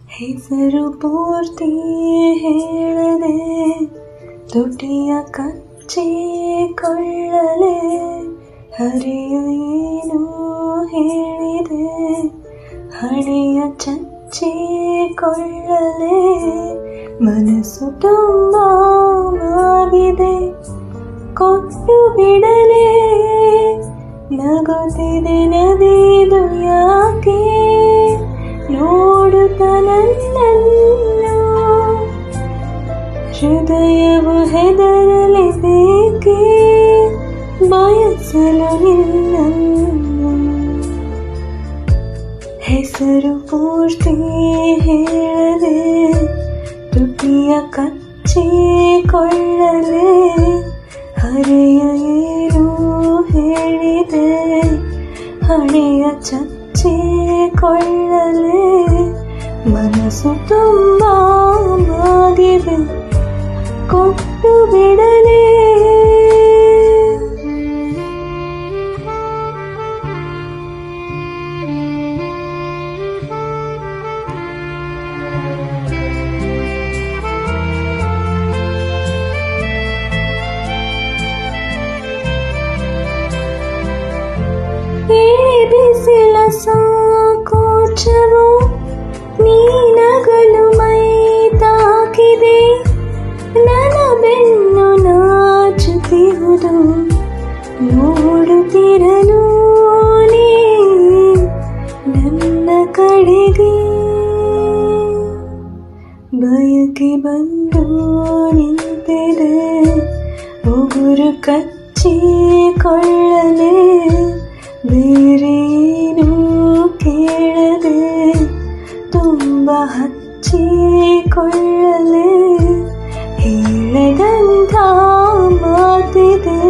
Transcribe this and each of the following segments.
ಹೆಸರು ಪೂರ್ತಿ ಹೇಳದೆ ತುಟಿಯ ಕಚ್ಚಿಕೊಳ್ಳಲೆ ಹರೆಯ ಏನು ಹೇಳಿದೆ ಹಣೆಯ ಚಚ್ಚಿಕೊಳ್ಳಲೆ ಮನಸ್ಸು ತುಂಬ ಮಾಗಿದೆ ಕೊಟ್ಟು ಬಿಡಲೆ ನಗುತ್ತಿದೆ ನದಿದು ಯಾಕೆ ನೋಡುತ್ತ ನನ್ನನ್ನು ಹೃದಯವು ಹೆದರಲಿ ಬೇಕೆ ಬಯಸಲು ನಿನ್ನನ್ನು ಹೆಸರು ಪೂರ್ತಿ ಹೇಳದೆ ತುಟಿಯ ಕಚ್ಚಿಕೊಳ್ಳಲೆ ಹರೆಯ ಏನು ಹೇಳಿದೆ ಹಣೆಯ ಚಚ್ಚಿಕೊಳ್ಳಲೆ ಮನಸ್ಸು ತುಂಬ ಮಾಗಿದೆ ಕೊಟ್ಟು ಬಿಡಲೆ ಬಿಸಿಲ ಸಂಕೋಚವು ನೀನಗಲು ಮೈ ತಾಕಿದೆ ನನ್ನ ಬೆನ್ನು ನಾಚುತ್ತಿರುವುದು ನೋಡುತ್ತಿರಲು ನೀ ನನ್ನ ಕಡೆಗೆ ಬಯಕೆ ಬಂದು ನಿಂತಿದೆ ಉಗುರು ಕಚ್ಚಿಕೊಳ್ಳಲೆ ಬೇರೇನು ಕೇಳದೆ ತುಂಬ ಹಚ್ಚಿಕೊಳ್ಳಲೆ ಹೇಳದಂಥ ಮಾತಿದೆ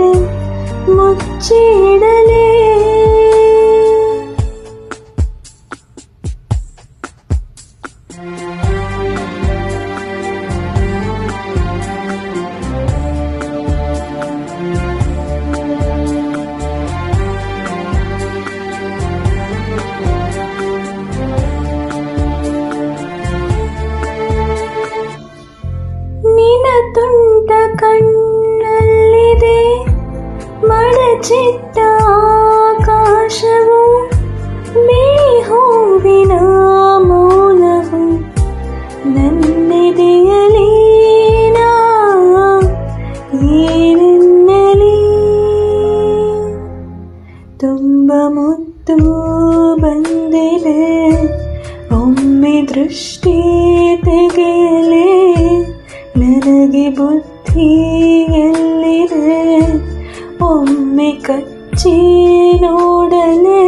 ಮುಚ್ಚಿಡಲೆ ತುಂಟ ಕಣ್ಣಲ್ಲಿದೆ ಮಡಚಿಟ್ಟ ಆಕಾಶವು ಬಿಳಿ ಹೂವಿನ ಮೌನವು ನನ್ನೆದೆಯಲಿ ನಾ ಏನೆನ್ನಲಿ ತುಂಬ ಮುದ್ದು ಬಂದಿದೆ ಒಮ್ಮೆ ದೃಷ್ಟಿ ತೆಗೆಯಲೇ ನನಗೆ ಬುದ್ಧಿ ಎಲ್ಲಿದೆ ಒಮ್ಮೆ ಕಚ್ಚಿ ನೋಡಲೇ